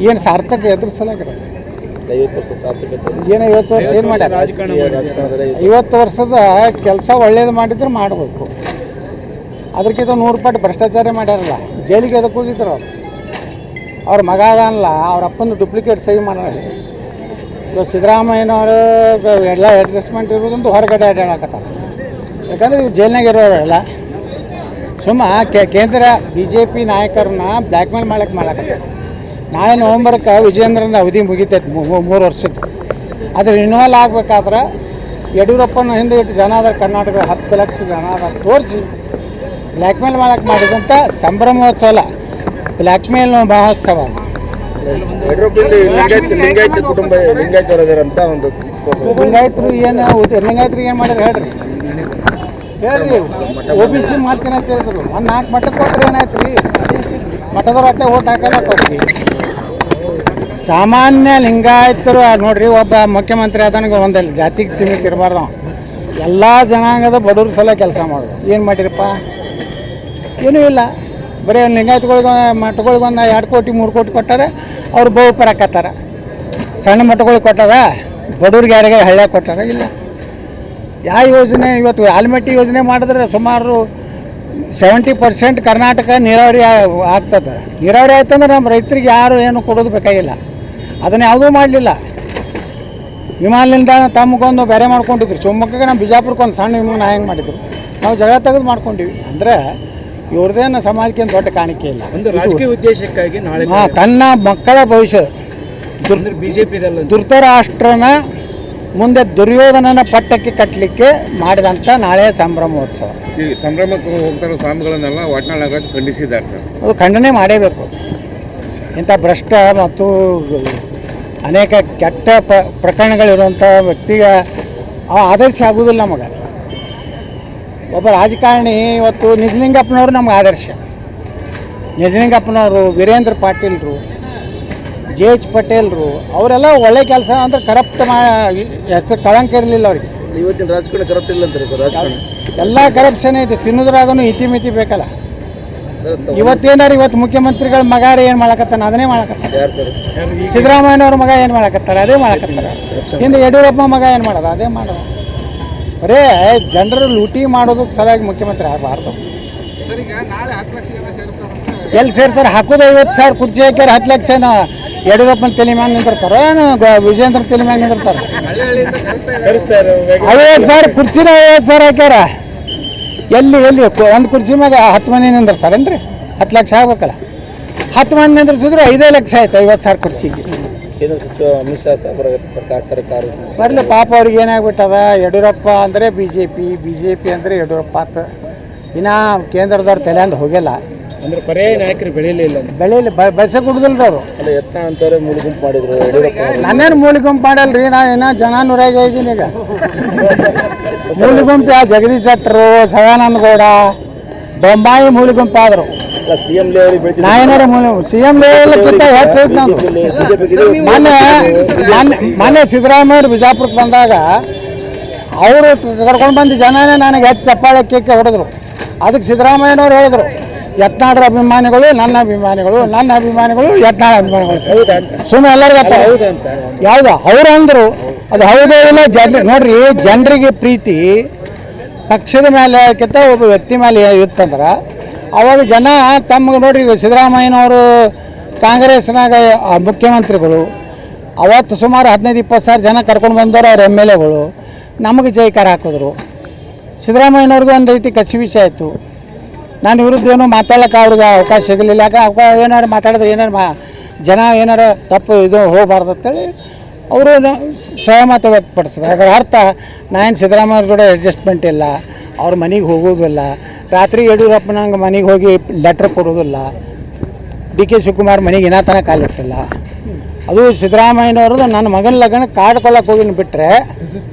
ಏನು ಸಾರ್ಥಕ ಎದುರಿಸಲಾಗಿರೋ 50 ವರ್ಷ ಸಾರ್ಥಕತೆ ಏನು 50 ವರ್ಷ ಏನು ಮಾಡ್ಯಾರ? 50 ವರ್ಷದ ಕೆಲಸ ಒಳ್ಳೇದು ಮಾಡಿದ್ರೆ ಮಾಡಬೇಕು. ಅದಕ್ಕಿಂತ 100 ಪಟ್ಟು ಭ್ರಷ್ಟಾಚಾರ ಮಾಡ್ಯಾರಲ್ಲ, ಜೈಲಿಗೆ ಅದಕ್ಕೆ ಹೋಗಿದ್ರು ಅವ್ರು. ಅವ್ರ ಮಗ ಅದಲ್ಲ, ಅವ್ರ ಅಪ್ಪಂದು ಡುಪ್ಲಿಕೇಟ್ ಸಹಿ ಮಾಡೋಣ. ಇವಾಗ ಸಿದ್ದರಾಮಯ್ಯನವರು ಎಲ್ಲ ಅಡ್ಜಸ್ಟ್ಮೆಂಟ್ ಇರೋದಂತೂ ಹೊರಗಡೆ ಅಡ್ಡಾಡಕತ್ತಾರೆ. ಯಾಕಂದ್ರೆ ಇವ್ರು ಜೈಲ್ನಾಗ ಇರೋರೆಲ್ಲ ಸುಮ್ಮ ಕೇಂದ್ರ BJP ನಾಯಕರನ್ನ ಬ್ಲ್ಯಾಕ್ ಮೇಲ್ ಮಾಡಕತ್ತಾರೆ. ನಾಳೆ ನವಂಬರ್ಗೆ ವಿಜಯೇಂದ್ರನ ಅವಧಿ ಮುಗಿತೈತೆ 3 ವರ್ಷದ್ದು. ಅದ್ರ ರಿನ್ಯೂವಲ್ ಆಗಬೇಕಾದ್ರೆ ಯಡಿಯೂರಪ್ಪನ ಹಿಂದೆ ಇಟ್ಟು ಜನ ಅದ್ರ ಕರ್ನಾಟಕ 10 ಲಕ್ಷ ಜನ ಅದ ತೋರಿಸಿ ಬ್ಲ್ಯಾಕ್ ಮೇಲ್ ಮಾಡಕ್ಕೆ ಮಾಡಿದಂಥ ಸಂಭ್ರಮೋತ್ಸವ ಬ್ಲ್ಯಾಕ್ ಮೇಲ್ ಮಹೋತ್ಸವ. ಲಿಂಗಾಯತ ಕುಟುಂಬ ಲಿಂಗಾಯತರಂತ ಒಂದು ಲಿಂಗಾಯತರು ಲಿಂಗಾಯತ್ರಿಗೆ ಏನು ಮಾಡ್ಯಾರ ಹೇಳ್ರಿ OBC ಮಾಡ್ತೀನಿ ಅಂತ ಹೇಳಿದ್ರು. ಒಂದು 4 ಮಠಕ್ಕೆ ಕೊಟ್ಟರೆ ಏನಾಯ್ತು ರೀ? ಮಠದವ್ರು ಅಷ್ಟೇ ಓಟ್ ಹಾಕಲ್ಲ ಕೊಡ್ತೀವಿ. ಸಾಮಾನ್ಯ ಲಿಂಗಾಯತರು ನೋಡ್ರಿ, ಒಬ್ಬ ಮುಖ್ಯಮಂತ್ರಿ ಆದನಿಗೆ ಒಂದಲ್ಲಿ ಜಾತಿಗೆ ಸೀಮಿತ ಇರಬಾರ್ದು. ಎಲ್ಲ ಜನಾಂಗದ ಬಡವ್ರ ಸಲ ಕೆಲಸ ಮಾಡೋದು. ಏನು ಮಾಡಿರಪ್ಪ? ಏನೂ ಇಲ್ಲ. ಬರೀ ಲಿಂಗಾಯತಗಳಿಗೆ ಮಠಗಳಿಗೊಂದು 2 ಕೋಟಿ 3 ಕೋಟಿ ಕೊಟ್ಟಾರೆ, ಅವ್ರು ಬಹುಪರ ಹಾಕತ್ತಾರ. ಸಣ್ಣ ಮಠಗಳಿಗೆ ಕೊಟ್ಟಾರ, ಬಡವ್ರಿಗೆ ಯಾರಿಗೆ ಹಳ್ಳ್ಯಾಗ ಕೊಟ್ಟಾರ ಇಲ್ಲ. ಯಾವ ಯೋಜನೆ ಇವತ್ತು ಆಲ್ಮಟ್ಟಿ ಯೋಜನೆ ಮಾಡಿದ್ರೆ ಸುಮಾರು 70% ಕರ್ನಾಟಕ ನೀರಾವರಿ ಆಗ್ತದೆ. ನೀರಾವರಿ ಆಯ್ತಂದ್ರೆ ನಮ್ಮ ರೈತರಿಗೆ ಯಾರು ಏನು ಕೊಡೋದು ಬೇಕಾಗಿಲ್ಲ. ಅದನ್ನು ಯಾವುದೂ ಮಾಡಲಿಲ್ಲ. ವಿಮಾನ ನಿಲ್ದಾಣ ತಮಗೊಂದು ಬೇರೆ ಮಾಡ್ಕೊಂಡಿದ್ರು. ಶಿವಮೊಗ್ಗಕ್ಕೆ ನಮ್ಮ ಬಿಜಾಪುರಕ್ಕೆ ಒಂದು ಸಣ್ಣ ವಿಮಾನ ಹೆಂಗೆ ಮಾಡಿದ್ರು, ನಾವು ಜಗಳ ತೆಗೆದು ಮಾಡ್ಕೊಂಡಿವಿ. ಅಂದರೆ ಇವ್ರದ್ದೇನು ಸಮಾಜಕ್ಕೆ ಏನು ದೊಡ್ಡ ಕಾಣಿಕೆ ಇಲ್ಲ. ಒಂದು ರಾಜಕೀಯ ಉದ್ದೇಶಕ್ಕಾಗಿ ನಾಳೆ ತನ್ನ ಮಕ್ಕಳ ಭವಿಷ್ಯ BJP ಧೃತರಾಷ್ಟ್ರನ ಮುಂದೆ ದುರ್ಯೋಧನನ ಪಟ್ಟಕ್ಕೆ ಕಟ್ಟಲಿಕ್ಕೆ ಮಾಡಿದಂಥ ನಾಳೆ ಸಂಭ್ರಮೋತ್ಸವ. ಈ ಸಂಭ್ರಮಕ್ಕೆ ಹೋಗ್ತಾರೋ ಸ್ವಾಮಿಗಳನ್ನೆಲ್ಲ ಒಟ್ನಾಳ ಖಂಡಿಸಿದ್ದಾರೆ ಸರ್. ಅದು ಖಂಡನೆ ಮಾಡೇಬೇಕು. ಇಂಥ ಭ್ರಷ್ಟ ಮತ್ತು ಅನೇಕ ಕೆಟ್ಟ ಪ್ರಕರಣಗಳಿರುವಂಥ ವ್ಯಕ್ತಿಗೆ ಆದರ್ಶ ಆಗೋದಿಲ್ಲ ನಮಗೆ. ಒಬ್ಬ ರಾಜಕಾರಣಿ ಇವತ್ತು ನಿಜಲಿಂಗಪ್ಪನವರು ನಮ್ಗೆ ಆದರ್ಶ. ನಿಜಲಿಂಗಪ್ಪನವರು, ವೀರೇಂದ್ರ ಪಾಟೀಲ್ರು, JH ಪಟೇಲ್ರು ಅವರೆಲ್ಲ ಒಳ್ಳೆ ಕೆಲಸ ಅಂದ್ರೆ ಕರಪ್ಟ್ ಹೆಸರು ಕಳಂಕ ಇರಲಿಲ್ಲ ಅವ್ರಿಗೆ. ಇವತ್ತಿನ ರಾಜಕಾರಣ ಕರಪ್ಟ್ ಇಲ್ಲ ಅಂತಾರೆ ಸರ್. ರಾಜಕಾರಣ ಎಲ್ಲ ಕರಪ್ಷನ್ ಐತೆ. ತಿನ್ನೋದ್ರಾಗೂ ಇತಿಮಿತಿ ಬೇಕಲ್ಲ. ಇವತ್ತು ಮುಖ್ಯಮಂತ್ರಿಗಳ ಮಗಾರ ಏನು ಮಾಡಕತ್ತಾನ ಅದನ್ನೇ ಮಾಡಕತ್ತಾನ. ಸಿದ್ದರಾಮಯ್ಯನವ್ರ ಮಗ ಏನು ಮಾಡಕತ್ತಾರ ಅದೇ ಮಾಡಕತ್ತಾರ. ಹಿಂದೆ ಯಡಿಯೂರಪ್ಪ ಮಗ ಏನು ಮಾಡೋದು ಅದೇ ಮಾಡೋದು. ಬರೇ ಜನರು ಲೂಟಿ ಮಾಡೋದಕ್ಕೆ ಸಲುವಾಗಿ ಮುಖ್ಯಮಂತ್ರಿ ಆಗಬಾರ್ದು. ಎಲ್ಲಿ ಸೇರ್ತಾರೆ? ಹಾಕೋದು 50,000 ಕುರ್ಚಿ ಹಾಕ್ಯಾರ, 10 ಲಕ್ಷ ಯಡಿಯೂರಪ್ಪನ ತಲೆ ಮ್ಯಾಗ ನಿಂತಿರ್ತಾರೋ ಏನು ವಿಜೇಂದ್ರ ತಲೆ ಮ್ಯಾಗ ನಿಂತಿರ್ತಾರೆ? 50,000 ಕುರ್ಚಿನ 50,000 ಹಾಕ್ಯಾರ. ಎಲ್ಲಿ ಒಂದು ಕುರ್ಚಿ ಮ್ಯಾಗ 10 ಮಂದಿ ನಿಂದಿರ್ಸಾರೇನ್ರಿ? 10 ಲಕ್ಷ ಆಗ್ಬೇಕಲ್ಲ. 10 ಮಂದಿ ನಿಂದಿರ್ಸಿದ್ರು 5 ಲಕ್ಷ ಆಯ್ತು 50,000 ಕುರ್ಚಿಗೆ. ಕೇಂದ್ರ ಸಚಿವ ಅಮಿತ್ ಶಾ ಸರ್ಕಾರ ಬರಲಿ ಪಾಪ ಅವ್ರಿಗೆ ಏನಾಗ್ಬಿಟ್ಟದ. ಯಡಿಯೂರಪ್ಪ ಅಂದರೆ BJP ಅಂದರೆ ಯಡಿಯೂರಪ್ಪ ಆತ. ಇನ್ನು ಕೇಂದ್ರದವ್ರು ತಲೆ ಅಂದು ಹೋಗಿಲ್ಲ. ಅಂದ್ರೆ ಪರ್ಯಾಯ ನಾಯಕರು ಬೆಳೀಲಿಲ್ಲ ಬಯಸ ಕುಡುದಿಲ್ಲ ಅವರು. ಅಲ್ಲ ಯತ್ನ ಅಂತಾರೆ ಮೂಲ ಗುಂಪು ಮಾಡಿದ್ರು ಯಡಿಯೂರಪ್ಪ. ನಾನೇನು ಮೂಲ ಗುಂಪು ಮಾಡಲ್ರಿ, ನಾನು ಏನೋ ಜನಾನುರಾಗಿ ಇದ್ದೀನಿ. ಈಗ ಮೂಲ ಗುಂಪು ಯಾವ ಜಗದೀಶ್ ಶೆಟ್ಟರು, ಸದಾನಂದ ಗೌಡ, ಬೊಂಬಾಯಿ ಮೂಲ ಗುಂಪು ಆದರು. CM ಲೆವೆಲ್ ನಾ ಏನಾರ CM ಲೆವೆಲ್ಕ್ಕಿಂತ ಹೆಚ್ಚೈತೆ. ನಾನು ಮೊನ್ನೆ ಸಿದ್ದರಾಮಯ್ಯ ಬಿಜಾಪುರಕ್ಕೆ ಬಂದಾಗ ಅವರು ಕರ್ಕೊಂಡು ಬಂದು ಜನನೇ ನನಗೆ ಹೆಚ್ಚು ಚಪ್ಪಾಳೆ ಕೇಕೆ ಹೊಡೆದ್ರು. ಅದಕ್ಕೆ ಸಿದ್ದರಾಮಯ್ಯನವ್ರು ಹೇಳಿದ್ರು, ಯತ್ನಾಳರ ಅಭಿಮಾನಿಗಳು ನನ್ನ ಅಭಿಮಾನಿಗಳು, ನನ್ನ ಅಭಿಮಾನಿಗಳು ಯತ್ನಾಳ ಅಭಿಮಾನಿಗಳು. ಸುಮ್ಮನೆ ಎಲ್ಲರಿಗೂ ಯಾವುದು ಅವ್ರು ಅಂದರು. ಅದು ಹೌದೇ ಇಲ್ಲ. ನೋಡ್ರಿ, ಜನರಿಗೆ ಪ್ರೀತಿ ಪಕ್ಷದ ಮೇಲೆ ಕಿಂತ ಒಬ್ಬ ವ್ಯಕ್ತಿ ಮೇಲೆ ಇತ್ತಂದ್ರೆ ಅವಾಗ ಜನ ತಮಗೆ ನೋಡ್ರಿ. ಸಿದ್ದರಾಮಯ್ಯನವರು ಕಾಂಗ್ರೆಸ್ನಾಗ ಮುಖ್ಯಮಂತ್ರಿಗಳು ಅವತ್ತು ಸುಮಾರು 15-20 ಸಾವಿರ ಜನ ಕರ್ಕೊಂಡು ಬಂದವರು ಅವ್ರ MLAಗಳು ನಮಗೆ ಜೈಕಾರ ಹಾಕಿದ್ರು. ಸಿದ್ದರಾಮಯ್ಯನವ್ರಿಗೂ ಒಂದು ರೀತಿ ಕಸಿ ವಿಷಯ ಆಯಿತು. ನಾನು ವಿರುದ್ಧ ಏನೋ ಮಾತಾಡೋಕೆ ಅವ್ರಿಗೆ ಅವಕಾಶ ಸಿಗಲಿಲ್ಲ. ಏನಾರು ಮಾತಾಡಿದ್ರೆ ಜನ ಏನಾರ ತಪ್ಪು ಇದು ಹೋಗಬಾರ್ದು ಅಂತೇಳಿ ಅವರು ಸಹಮತ ವ್ಯಕ್ತಪಡಿಸಿದ್ರು. ಅದರ ಅರ್ಥ ನಾನು ಸಿದ್ದರಾಮಯ್ಯ ಜೊತೆ ಅಡ್ಜಸ್ಟ್ಮೆಂಟ್ ಇಲ್ಲ, ಅವ್ರ ಮನೆಗೆ ಹೋಗೋದಿಲ್ಲ, ರಾತ್ರಿ ಯಡಿಯೂರಪ್ಪನಂಗೆ ಮನೆಗೆ ಹೋಗಿ ಲೆಟ್ರ್ ಕೊಡೋದಿಲ್ಲ, DK ಶಿವಕುಮಾರ್ ಮನೆಗೆ ಇನ್ನೂ ತನಕ ಕಾಲಿಟ್ಟಿಲ್ಲ. ಅದು ಸಿದ್ದರಾಮಯ್ಯನವ್ರದ್ದು ನನ್ನ ಮಗನ ಲಗ್ನ ಕಾಡ್ಕೊಳ್ಳೋಕೆ ಹೋಗಿನ ಬಿಟ್ಟರೆ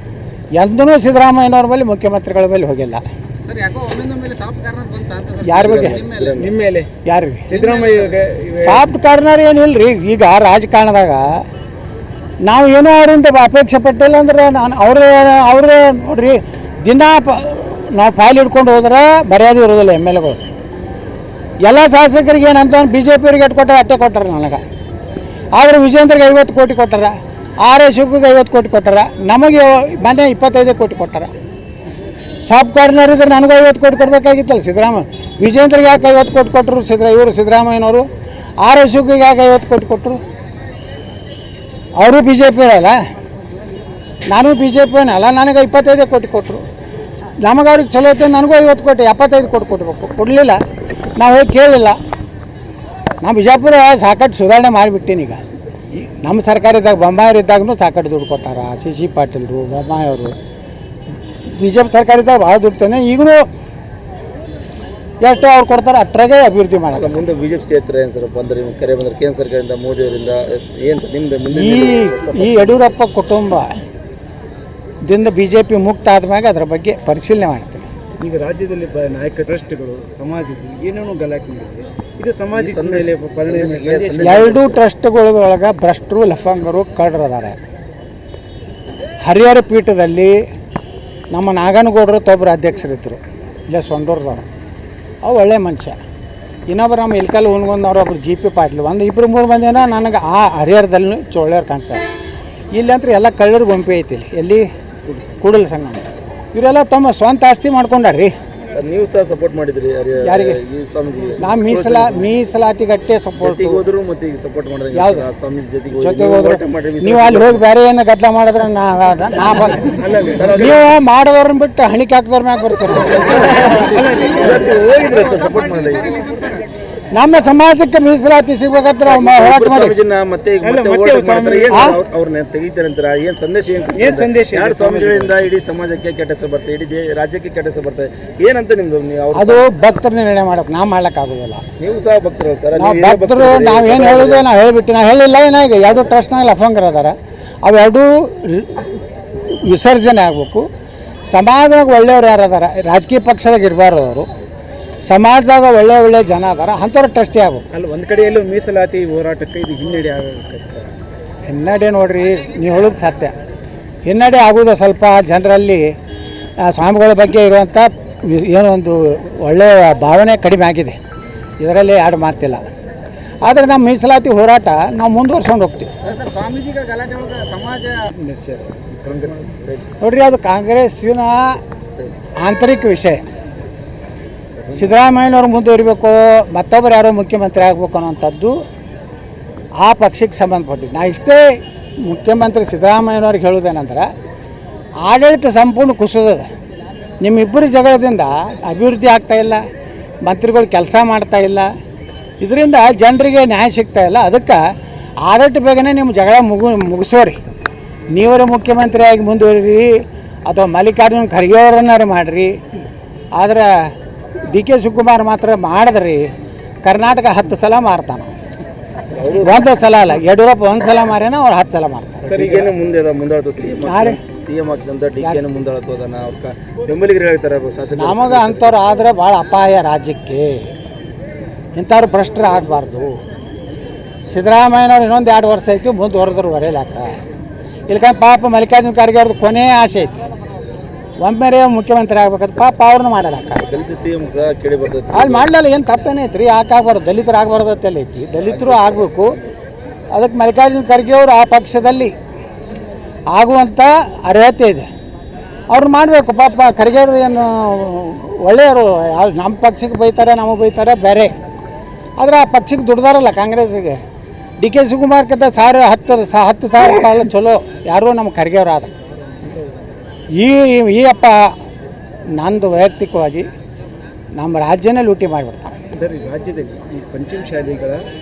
ಎಂದೂ ಸಿದ್ದರಾಮಯ್ಯನವ್ರ ಮೇಲೆ ಮುಖ್ಯಮಂತ್ರಿಗಳ ಮೇಲೆ ಹೋಗಿಲ್ಲ. ಯಾರ ಬಗ್ಗೆ? ನಿಮ್ಮ ಮೇಲೆ ಯಾರಿಗೆ? ಸಿದ್ದರಾಮಯ್ಯ ಸಾಫ್ಟ್ ಕಾರ್ನರ್ ಏನಿಲ್ಲ ರೀ. ಈಗ ರಾಜಕಾರಣದಾಗ ನಾವು ಏನೋ ಅವರಿಂದ ಅಪೇಕ್ಷೆ ಪಟ್ಟಿಲ್ಲ ಅಂದ್ರೆ ನಾನು ಅವರು ನೋಡ್ರಿ, ದಿನ ನಾವು ಫೈಲ್ ಹಿಡ್ಕೊಂಡು ಹೋದ್ರೆ ಮರ್ಯಾದೆ ಇರೋದಿಲ್ಲ. MLAಗಳು ಎಲ್ಲ ಶಾಸಕರಿಗೆ ಏನಂತ BJP ಅವ್ರಿಗೆ ಎಟ್ಟು ಕೊಟ್ಟಾರೆ ಅಟ್ಟೆ ಕೊಟ್ಟಾರೆ. ನನಗೆ ಆದರೆ ವಿಜೇಂದ್ರಿಗೆ 50 ಕೋಟಿ ಕೊಟ್ಟಾರ, ಆರ್ ಎಸ್ ಶಿವಗೆ 50 ಕೋಟಿ ಕೊಟ್ಟಾರ, ನಮಗೆ ಮೊನ್ನೆ 25 ಕೋಟಿ ಕೊಟ್ಟಾರ. ಸಾಫ್ಟ್ ಕಾರ್ನರ್ ಇದ್ರೆ ನನಗೂ 50 ಕೋಟಿ ಕೊಡಬೇಕಾಗಿತ್ತಲ್ಲ ಸಿದ್ದರಾಮಯ್ಯ. ವಿಜೇಂದ್ರಿಗೆ ಯಾಕೆ 50 ಕೋಟಿ ಕೊಟ್ಟರು ಸಿದ್ದರಾಮಯ್ಯನವರು? ಆರ್ ಎಸ್ ಶಿವಗೆ ಯಾಕೆ 50 ಕೋಟಿ ಕೊಟ್ಟರು? ಅವರು ಬಿ ಜೆ ಪಿ ಅಲ್ಲ, ನಾನು ಬಿ ಜೆ ಪಿನಲ್ಲ, ನನಗೆ 25 ಕೋಟಿ ಕೊಟ್ಟರು. ನಮಗೆ ಅವ್ರಿಗೆ ಚಲೋ ಐತೆ, ನನಗೂ 50 ಕೋಟಿ 75 ಕೋಟಿ ಕೊಡಬೇಕು. ಕೊಡಲಿಲ್ಲ, ನಾವು ಹೋಗಿ ಕೇಳಲಿಲ್ಲ. ನಾವು ಬಿಜಾಪುರ ಸಾಕಷ್ಟು ಸುಧಾರಣೆ ಮಾಡಿಬಿಟ್ಟೀನಿ. ಈಗ ನಮ್ಮ ಸರ್ಕಾರ ಇದ್ದಾಗ ಬೊಮ್ಮಾಯಿರು ಇದ್ದಾಗೂ ಸಾಕಷ್ಟು ದುಡ್ಡು ಕೊಟ್ಟಾರ. ಸಿ ಪಾಟೀಲ್ರು, ಬೊಮ್ಮಾಯಿಯವರು, ಬಿ ಜೆ ಪಿ ಸರ್ಕಾರ ಇದ್ದಾಗ ಭಾಳ ದುಡ್ಡು ತಂದೆ. ಈಗಲೂ ಎಷ್ಟು ಅವ್ರು ಕೊಡ್ತಾರೆ ಅಟ್ರಾಗೆ ಅಭಿವೃದ್ಧಿ ಮಾಡೋದು. ಮುಂದೆ ಬಿಜೆಪಿ ಕ್ಷೇತ್ರ ಏನು ಸರ್ ಬಂದರೆ ನಿಮ್ಗೆ ಕರೆ ಬಂದರೆ ಕೇಂದ್ರ ಸರ್ಕಾರದಿಂದ ಮೋದಿಯವರಿಂದ ಏನು ಸರ್ ನಿಮ್ದು ಈ ಯಡಿಯೂರಪ್ಪ ಕುಟುಂಬದಿಂದ ಬಿ ಜೆ ಪಿ ಮುಕ್ತ ಆದ್ಮ್ಯಾಗ ಅದರ ಬಗ್ಗೆ ಪರಿಶೀಲನೆ ಮಾಡ್ತೀನಿ. ಈಗ ರಾಜ್ಯದಲ್ಲಿ ನಾಯಕ ಟ್ರಸ್ಟ್ಗಳು ಸಮಾಜದಲ್ಲಿ ಏನೇನೋ ಗಲಾಟೆ ಮಾಡಿದೆ. ಇದು ಸಮಾಜಕ್ಕೆ ಮೇಲೆ ಪರಿಣಾಮ. ಎರಡೂ ಟ್ರಸ್ಟ್ಗಳೊಳಗೆ ಭ್ರಷ್ಟರು, ಲಫಂಗರು, ಕಳ್ಳರದಾರೆ. ಹರಿಹರ ಪೀಠದಲ್ಲಿ ನಮ್ಮ ನಾಗನಗೌಡರು ಒಬ್ಬರು ಅಧ್ಯಕ್ಷರಿದ್ದರು, ಇಲ್ಲೇ ಸೊಂಡೂರ್ದವ್ರು. ಅವು ಒಳ್ಳೆ ಮನುಷ್ಯ. ಇನ್ನೊಬ್ರು ನಮ್ಮ ಇಲ್ಕಲ್ ಉಣ್ಗೊಂದವ್ರು ಒಬ್ರು ಜಿ ಪಿ ಪಾಟೀಲ್, 1-2-3 ಮಂದಿನ ನನಗೆ ಆ ಹರಿಹರದಲ್ಲಿ ಒಳ್ಳೆಯವ್ರು ಕಾಣಿಸ್ತಾರೆ. ಇಲ್ಲಿ ಅಂತ ಎಲ್ಲ ಕಳ್ಳರ ಗುಂಪೆ ಐತಿ. ಎಲ್ಲಿ ಕೂಡಲ ಸಂಗಮ. ಇವರೆಲ್ಲ ತಮ್ಮ ಸ್ವಂತ ಆಸ್ತಿ ಮಾಡ್ಕೊಂಡಾರ್ರಿ. ನೀವು ಸಹ ಸಪೋರ್ಟ್ ಮಾಡಿದ್ರಿ ಯಾರಿಗೆ? ಈ ಸ್ವಾಮೀಜಿ. ನಾವು ಮೀಸಲಾತಿ ಗಟ್ಟೆ ಸಪೋರ್ಟ್ ಹೋದ್ರು ಮತ್ತೆ ಈಗ ಸಪೋರ್ಟ್ ಮಾಡಿದ್ರೆ ಯಾವ್ದು ಸ್ವಾಮೀಜಿ ಜೊತೆಗೆ ಜೊತೆಗೆ ಹೋದ್ರೆ ನೀವು ಅಲ್ಲಿ ಹೋಗಿ ಬೇರೆ ಏನು ಗದ್ದಲ ಮಾಡಿದ್ರೆ ನೀವು ಮಾಡೋದವ್ರನ್ನ ಬಿಟ್ಟು ಹಣಿಕೆ ಹಾಕಿದವ್ರ ಮ್ಯಾಗ ಬರ್ತೀರಿ. ಹೋಗಿದ್ರೆ ಸರ್ ಸಪೋರ್ಟ್ ಮಾಡಲಿ. ನಮ್ಮ ಸಮಾಜಕ್ಕೆ ಮೀಸಲಾತಿ ಸಿಗ್ಬೇಕಂದ್ರೆ ಹೋರಾಟ ಮಾಡಿ. ಸ್ವಾಮೀಜಿನ ಮತ್ತೆ ಈಗ ಮತ್ತೆ vote ಮಾಡಿದ್ರೆ ಏನು ಅವ್ರನ್ನ ತೆಗಿತಾರೆ ಅಂತಾರೆ. ಏನು ಸಂದೇಶ ಏನು ಸಂದೇಶ? ಎರಡು ಸ್ವಾಮೀಜಿಗಳಿಂದ ಇಡೀ ಸಮಾಜಕ್ಕೆ ಕೆಟ್ಟ ಹೆಸರು ಬರ್ತದೆ, ಇಡೀ ರಾಜ್ಯಕ್ಕೆ ಕೆಟ್ಟ ಹೆಸರು ಬರ್ತದೆ. ಏನಂತ ನಿಮ್ದು ಅದು ಭಕ್ತರ ನಿರ್ಣಯ ಮಾಡಕ್ಕೆ ನಾವು ಮಾಡ್ಲಿಕ್ಕಾಗೋದಿಲ್ಲ. ನೀವು ಸಹ ಭಕ್ತರಲ್ಲ ಸರ್? ನಾವು ಭಕ್ತರು ನಾವೇನು ಹೇಳೋದು ನಾವು ಹೇಳಿಬಿಟ್ಟು ನಾವು ಹೇಳಿಲ್ಲ. ಏನಾಗ ಎರಡು ಟ್ರಸ್ಟ್ನಾಗ ಲಫಂಗರ್ ಅದಾರ, ಅವೆರಡೂ ವಿಸರ್ಜನೆ ಆಗಬೇಕು. ಸಮಾಜದಾಗ ಒಳ್ಳೆಯವ್ರು ಯಾರು ಅದಾರ, ರಾಜಕೀಯ ಪಕ್ಷದಾಗ ಇರಬಾರ್ದು ಅವರು, ಸಮಾಜದಾಗ ಒಳ್ಳೆ ಜನ ಅದಾರ, ಅಂಥವ್ರು ಟ್ರಸ್ಟಿ ಆಗ್ಬೇಕು. ಅಲ್ಲಿ ಒಂದು ಕಡೆಯಲ್ಲೂ ಮೀಸಲಾತಿ ಹೋರಾಟಕ್ಕೆ ಇದು ಹಿನ್ನಡೆ ಆಗಬೇಕು. ಹಿನ್ನಡೆ ನೋಡ್ರಿ, ನೀವು ಹೇಳೋದು ಸತ್ಯ. ಹಿನ್ನಡೆ ಆಗೋದು ಸ್ವಲ್ಪ ಜನರಲ್ಲಿ ಸ್ವಾಮಿಗಳ ಬಗ್ಗೆ ಇರುವಂಥ ಏನೋ ಒಂದು ಒಳ್ಳೆಯ ಭಾವನೆ ಕಡಿಮೆ ಆಗಿದೆ. ಇದರಲ್ಲಿ ಎರಡು ಮಾತಿಲ್ಲ. ಆದರೆ ನಮ್ಮ ಮೀಸಲಾತಿ ಹೋರಾಟ ನಾವು ಮುಂದುವರ್ಸ್ಕೊಂಡು ಹೋಗ್ತೀವಿ. ನೋಡ್ರಿ, ಅದು ಕಾಂಗ್ರೆಸ್ಸಿನ ಆಂತರಿಕ ವಿಷಯ. ಸಿದ್ದರಾಮಯ್ಯನವ್ರು ಮುಂದುವರಿಬೇಕು, ಮತ್ತೊಬ್ಬರು ಯಾರೋ ಮುಖ್ಯಮಂತ್ರಿ ಆಗಬೇಕು ಅನ್ನೋಂಥದ್ದು ಆ ಪಕ್ಷಕ್ಕೆ ಸಂಬಂಧಪಟ್ಟಿದ್ದು. ನಾ ಇಷ್ಟೇ ಮುಖ್ಯಮಂತ್ರಿ ಸಿದ್ದರಾಮಯ್ಯನವ್ರಿಗೆ ಹೇಳೋದೇನಂದ್ರೆ, ಆಡಳಿತ ಸಂಪೂರ್ಣ ಕುಸಿದಿದೆ. ನಿಮ್ಮಿಬ್ಬರು ಜಗಳದಿಂದ ಅಭಿವೃದ್ಧಿ ಆಗ್ತಾಯಿಲ್ಲ, ಮಂತ್ರಿಗಳು ಕೆಲಸ ಮಾಡ್ತಾಯಿಲ್ಲ, ಇದರಿಂದ ಜನರಿಗೆ ನ್ಯಾಯ ಸಿಗ್ತಾಯಿಲ್ಲ. ಅದಕ್ಕೆ ಆದಷ್ಟು ಬೇಗನೆ ನಿಮ್ಮ ಜಗಳ ಮುಗಿಸೋರಿ. ನೀವರೇ ಮುಖ್ಯಮಂತ್ರಿಯಾಗಿ ಮುಂದುವರಿರಿ ಅಥವಾ ಮಲ್ಲಿಕಾರ್ಜುನ ಖರ್ಗೆ ಅವರನ್ನಾರು ಮಾಡಿರಿ. ಆದರೆ ಡಿ ಕೆ ಶಿವಕುಮಾರ್ ಮಾತ್ರ ಮಾಡಿದ್ರಿ ಕರ್ನಾಟಕ 10 ಸಲ ಮಾರ್ತಾನೆ. 1 ಸಲ ಅಲ್ಲ, ಯಡಿಯೂರಪ್ಪ 1 ಸಲ ಮಾರೇನ, ಅವ್ರು 10 ಸಲ ಮಾರ್ತಾರೆ. ಸರ್ ಈಗೇನು ಮುಂದೆ ಮುಂದಾಳ್ತು ಸಿಎಂ ಆಗ್ತಂತ ಡಿ ಕೆನ ಮುಂದಾಳ್ತು ಅದನ್ನ ಅವ್ರ ಬೆಂಬಲಿಗರು ಹೇಳ್ತಾರೆ ಶಾಸಕ. ನಮಗೆ ಅಂಥವ್ರು ಆದರೆ ಭಾಳ ಅಪಾಯ ರಾಜ್ಯಕ್ಕೆ. ಇಂಥವ್ರು ಭ್ರಷ್ಟರು ಆಗಬಾರ್ದು. ಸಿದ್ದರಾಮಯ್ಯನವ್ರು ಇನ್ನೊಂದು 2 ವರ್ಷ ಐತಿ, ಮುಂದುವರೆದ್ರು ಬರೆಯಲಾಕ. ಇಲ್ಕಂದ್ರೆ ಪಾಪ ಮಲ್ಲಿಕಾರ್ಜುನ ಖರ್ಗೆ ಅವ್ರದ್ದು ಕೊನೆಯ ಆಸೆ ಐತಿ, ಒಮ್ಮೆರೆ ಮುಖ್ಯಮಂತ್ರಿ ಆಗ್ಬೇಕಂತ. ಪಾಪ ಅವ್ರನ್ನ ಮಾಡಲಾಕ. ದಲಿತ ಸಿಎಂ ಸಹ ಕೇಳಿ ಬರ್ತದೆ. ಅಲ್ಲಿ ಮಾಡಲಿಲ್ಲ, ಏನು ತಪ್ಪೇನೈತಿ ರೀ? ಯಾಕೆ ಆಗ್ಬಾರ್ದು? ದಲಿತರು ಆಗ್ಬಾರ್ದು ಅಂತೇಳಿ ಐತಿ. ದಲಿತರು ಆಗಬೇಕು. ಅದಕ್ಕೆ ಮಲ್ಲಿಕಾರ್ಜುನ ಖರ್ಗೆ ಅವರು ಆ ಪಕ್ಷದಲ್ಲಿ ಆಗುವಂಥ ಅರ್ಹತೆ ಇದೆ. ಅವ್ರು ಮಾಡಬೇಕು. ಪಾಪ ಖರ್ಗೆ ಅವ್ರದ್ದು ಏನು ಒಳ್ಳೆಯವರು, ಯಾವ ನಮ್ಮ ಪಕ್ಷಕ್ಕೆ ಬೈತಾರೆ, ನಮಗೆ ಬೈತಾರೆ ಬೇರೆ. ಆದರೆ ಆ ಪಕ್ಷಕ್ಕೆ ದುಡ್ದಾರಲ್ಲ ಕಾಂಗ್ರೆಸ್ಸಿಗೆ. ಡಿ ಕೆ ಶಿವಕುಮಾರ್ಕಿಂತ 10,000 ರೂಪಾಯಿ ಚಲೋ ಯಾರೂ ನಮ್ಮ ಖರ್ಗೆ ಅವರು ಆದ. ಈ ಅಪ್ಪ ನಂದು ವೈಯಕ್ತಿಕವಾಗಿ ನಮ್ಮ ರಾಜ್ಯನೇ ಲೂಟಿ ಮಾಡಿಬಿಡ್ತಾನೆ. ಸರ್, ಈ ರಾಜ್ಯದಲ್ಲಿ ಈ ಪಂಚಮ ಶಾಲೆಗಳ